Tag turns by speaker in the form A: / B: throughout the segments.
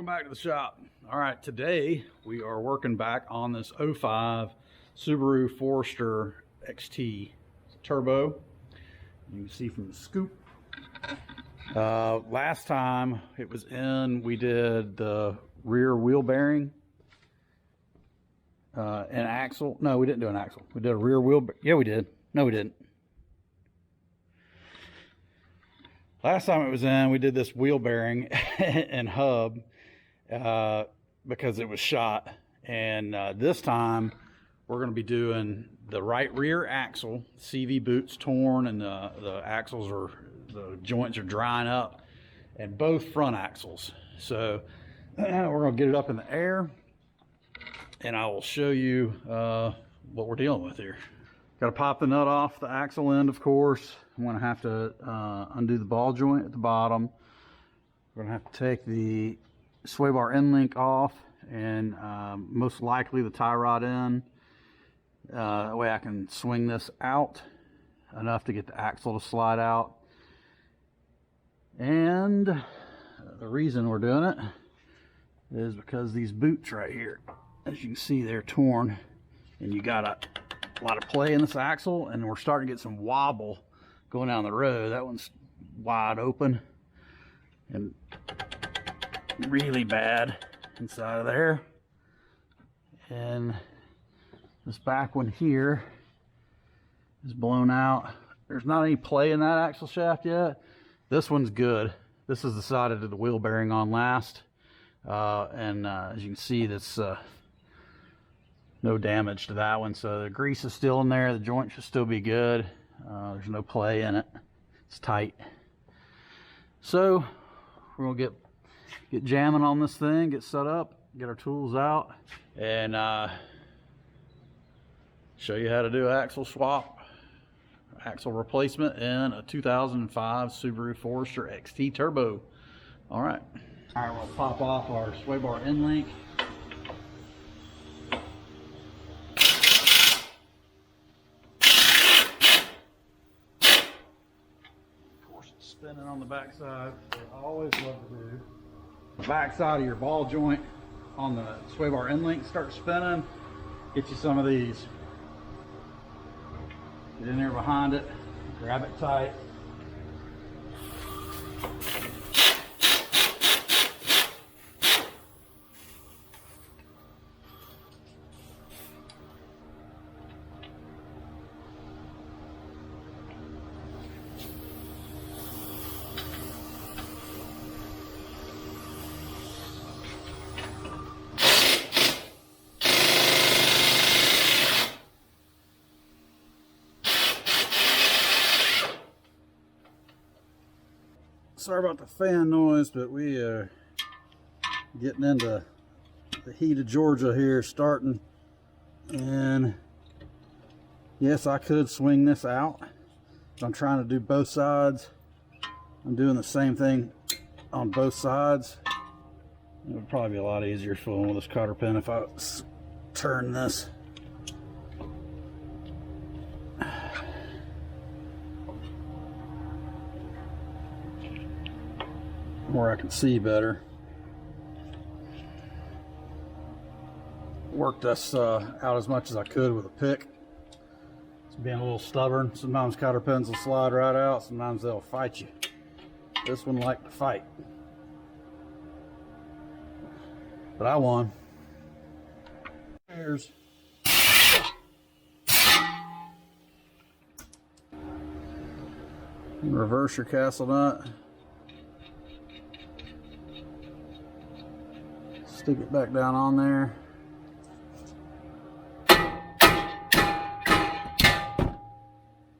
A: Welcome back to the shop. All right, today we are working back on this '05 Subaru Forester XT. It's a turbo. You can see from the scoop. Last time it was in, we did the rear wheel bearing, an axle. No, we didn't do an axle. We did a rear wheel. Yeah, we did. No, we didn't. Last time it was in, we did this wheel bearing and hub because it was shot. And this time we're going to be doing the right rear axle. CV boot's torn and the axles are, the joints are drying up, and both front axles. So we're going to get it up in the air and I will show you what we're dealing with here. Got to pop the nut off the axle end, of course. I'm going to have to undo the ball joint at the bottom. We're going to have to take the sway bar end link off and most likely the tie rod in. That way I can swing this out enough to get the axle to slide out. And the reason we're doing it is because these boots right here, as you can see, they're torn, and you got a lot of play in this axle, and we're starting to get some wobble going down the road. That one's wide open and really bad inside of there, and this back one here is blown out. There's not any play in that axle shaft yet. This one's good. This is the side I did the wheel bearing on last, and as you can see, that's no damage to that one. So the grease is still in there. The joint should still be good. There's no play in it. It's tight. So we're gonna get jamming on this thing, get set up, get our tools out, and show you how to do axle swap, axle replacement in a 2005 Subaru Forester XT Turbo. All right, we'll pop off our sway bar end link. Spinning on the back side, I always love to do. The back side of your ball joint on the sway bar end link, start spinning, get you some of these. Get in there behind it, grab it tight. Sorry about the fan noise, but we are getting into the heat of Georgia here, starting. And yes, I could swing this out. I'm trying to do both sides. I'm doing the same thing on both sides. It would probably be a lot easier fooling with this cotter pin if I turn this. Where I can see better. Worked this out as much as I could with a pick. It's being a little stubborn. Sometimes cotter pins will slide right out, sometimes they'll fight you. This one liked to fight, but I won. There's reverse your castle nut. Stick it back down on there.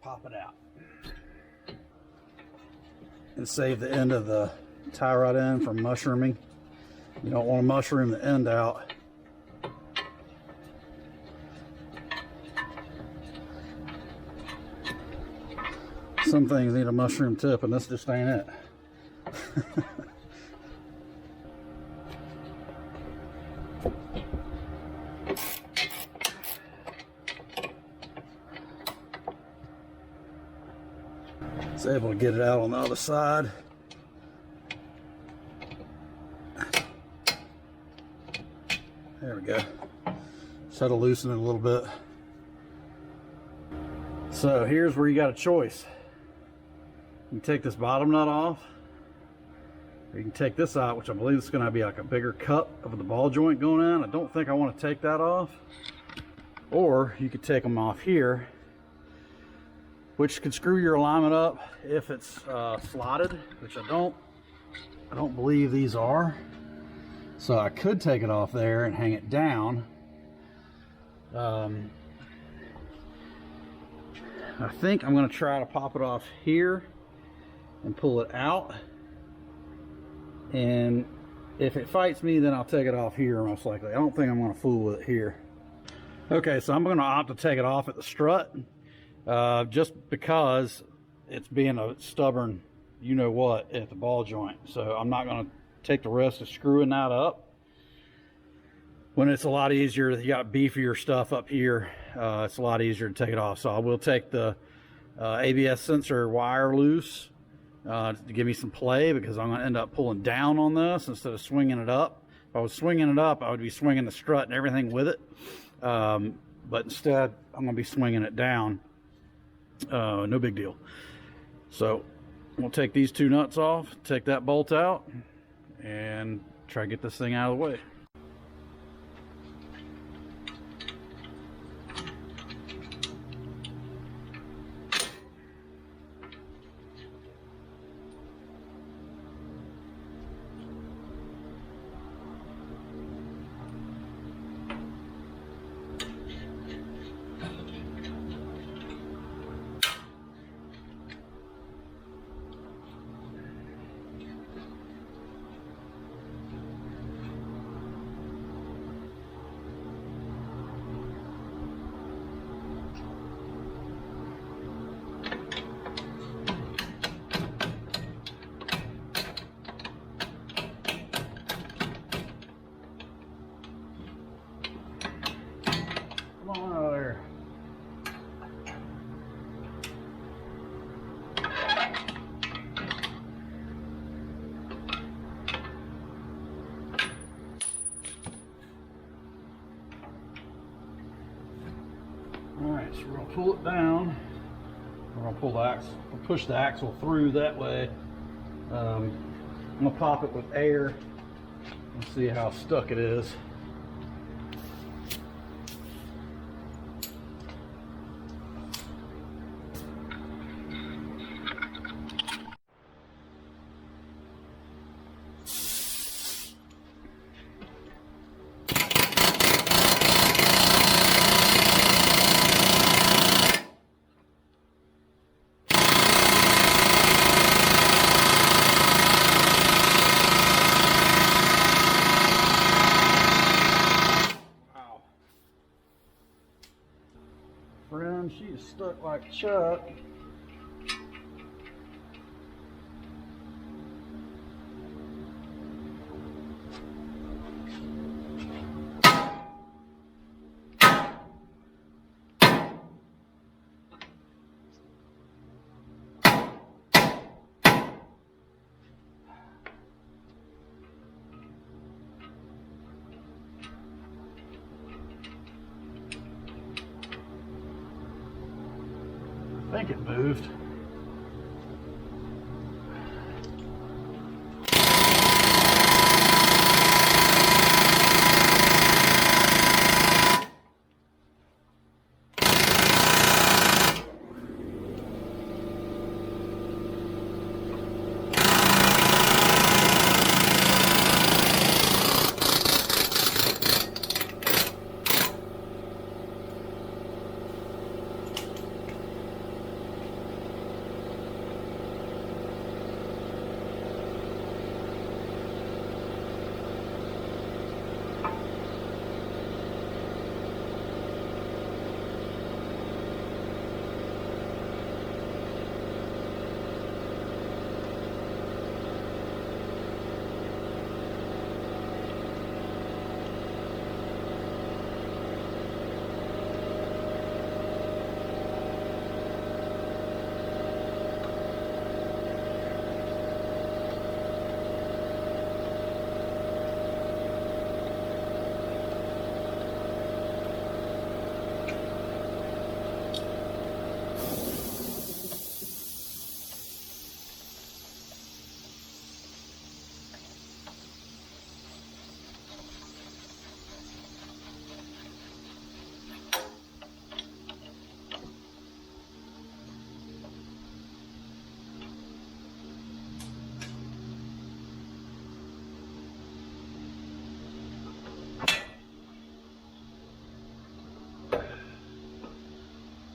A: Pop it out. And save the end of the tie rod end from mushrooming. You don't want to mushroom the end out. Some things need a mushroom tip, and this just ain't it. Was able to get it out on the other side. There we go. Just had to loosen it a little bit. So here's where you got a choice. You can take this bottom nut off, or you can take this out, which I believe is going to be like a bigger cut of the ball joint going in. I don't think I want to take that off. Or you could take them off here, which could screw your alignment up if it's slotted, which I don't believe these are. So I could take it off there and hang it down. I think I'm going to try to pop it off here and pull it out. And if it fights me, then I'll take it off here most likely. I don't think I'm going to fool with it here. Okay, so I'm going to opt to take it off at the strut, just because it's being a stubborn you-know-what at the ball joint. So I'm not going to take the risk of screwing that up when it's a lot easier. You got beefier stuff up here. It's a lot easier to take it off. So I will take the ABS sensor wire loose to give me some play, because I'm going to end up pulling down on this instead of swinging it up. If I was swinging it up, I would be swinging the strut and everything with it. But instead, I'm going to be swinging it down. No big deal. So we'll take these two nuts off, take that bolt out, and try to get this thing out of the way. Come on out of there. Alright, so we're going to pull it down. We're going to pull the axle, we'll push the axle through that way. I'm going to pop it with air and see how stuck it is. Friend, she is stuck like Chuck. I think it moved.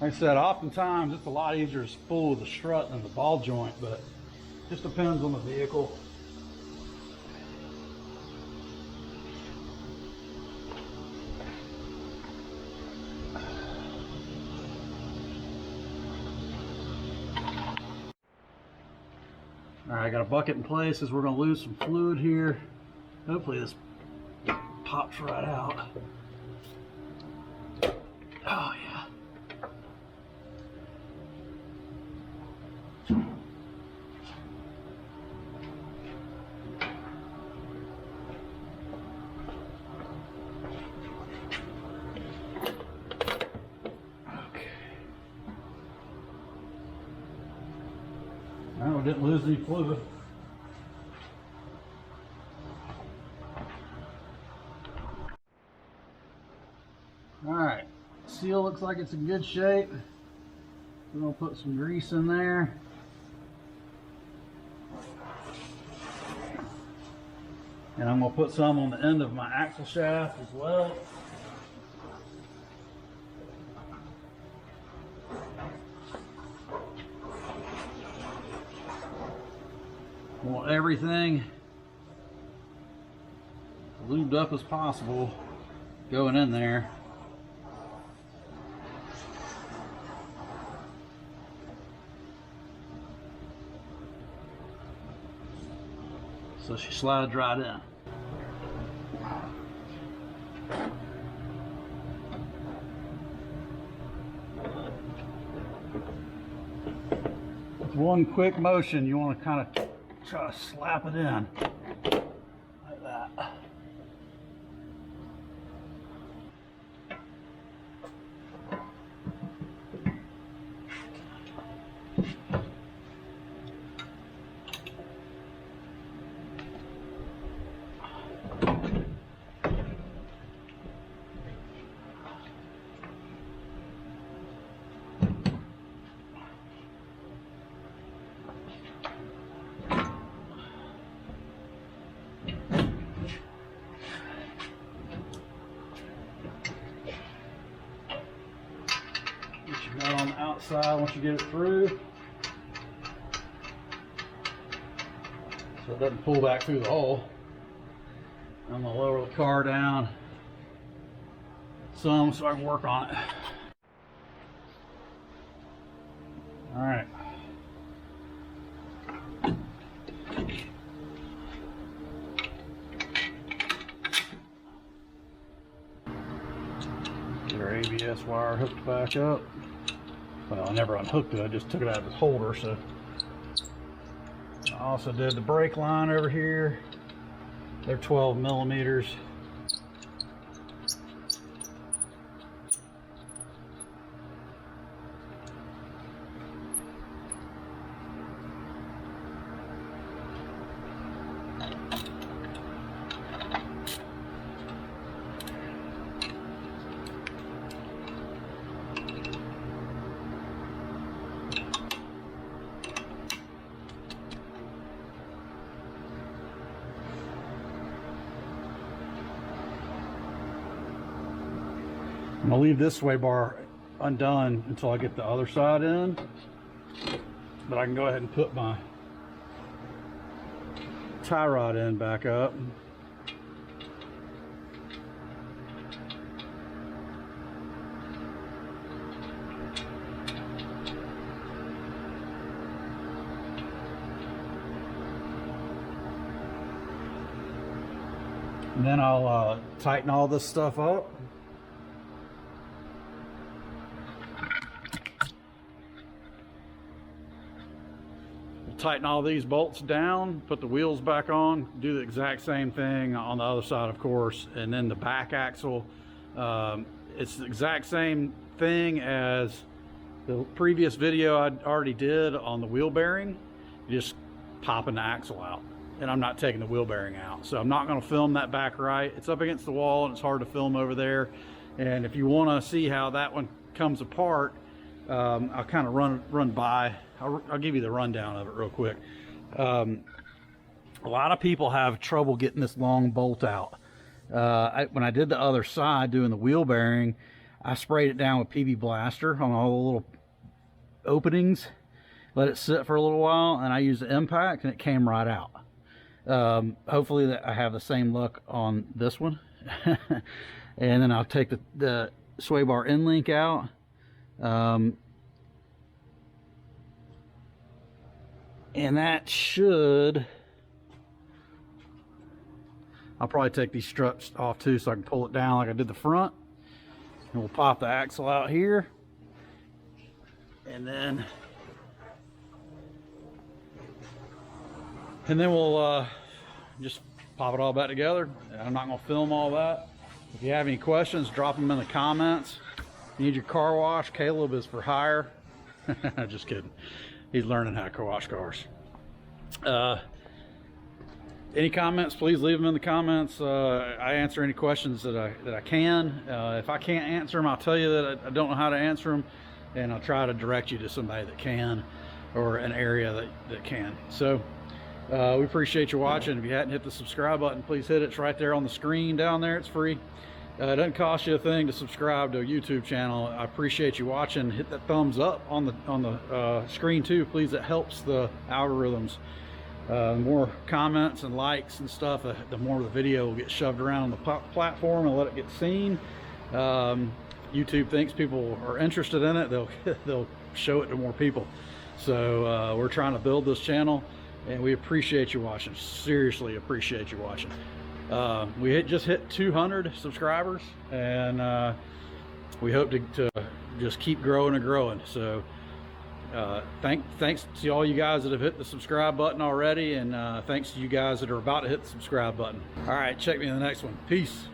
A: Like I said, oftentimes it's a lot easier to spool the strut than the ball joint, but it just depends on the vehicle. All right, I got a bucket in place as we're going to lose some fluid here. Hopefully this pops right out. Oh yeah. Okay. No, we didn't lose any fluid. Alright, seal looks like it's in good shape. We're going to put some grease in there. And I'm going to put some on the end of my axle shaft as well. I want everything lubed up as possible going in there. So she slides right in. With one quick motion, you want to kind of try to slap it in like that. On the outside once you get it through, so it doesn't pull back through the hole. I'm going to lower the car down some so I can work on it. Alright. Get our ABS wire hooked back up. Well, I never unhooked it, I just took it out of the holder. So I also did the brake line over here. They're 12 millimeters. I'm gonna leave this sway bar undone until I get the other side in, but I can go ahead and put my tie rod in back up. And then I'll tighten all this stuff up. Tighten all these bolts down, put the wheels back on, do the exact same thing on the other side, of course. And then the back axle, it's the exact same thing as the previous video I already did on the wheel bearing. Just popping the axle out, and I'm not taking the wheel bearing out. So I'm not going to film that back right. It's up against the wall and it's hard to film over there. And if you want to see how that one comes apart, I'll kind of run by. I'll give you the rundown of it real quick. A lot of people have trouble getting this long bolt out. When I did the other side doing the wheel bearing, I sprayed it down with PB Blaster on all the little openings, let it sit for a little while, and I used the impact and it came right out. Hopefully that I have the same luck on this one. And then I'll take the sway bar end link out. And that should, I'll probably take these struts off too so I can pull it down like I did the front. And we'll pop the axle out here. And then we'll just pop it all back together. I'm not going to film all that. If you have any questions, drop them in the comments. If you need your car wash, Caleb is for hire. Just kidding. He's learning how to car wash cars. Any comments, please leave them in the comments. I answer any questions that I can. If I can't answer them, I'll tell you that I don't know how to answer them, and I'll try to direct you to somebody that can, or an area that can. So we appreciate you watching. If you hadn't hit the subscribe button, please hit it. It's right there on the screen down there. It's free. It doesn't cost you a thing to subscribe to a YouTube channel. I appreciate you watching. Hit that thumbs up on the screen too, please. It helps the algorithms. The more comments and likes and stuff, the more the video will get shoved around the platform and let it get seen. YouTube thinks people are interested in it, they'll show it to more people. So we're trying to build this channel, and we appreciate you watching. Seriously appreciate you watching. We just hit 200 subscribers, and we hope to just keep growing and growing. So thanks to all you guys that have hit the subscribe button already, and thanks to you guys that are about to hit the subscribe button. All right, check me in the next one. Peace.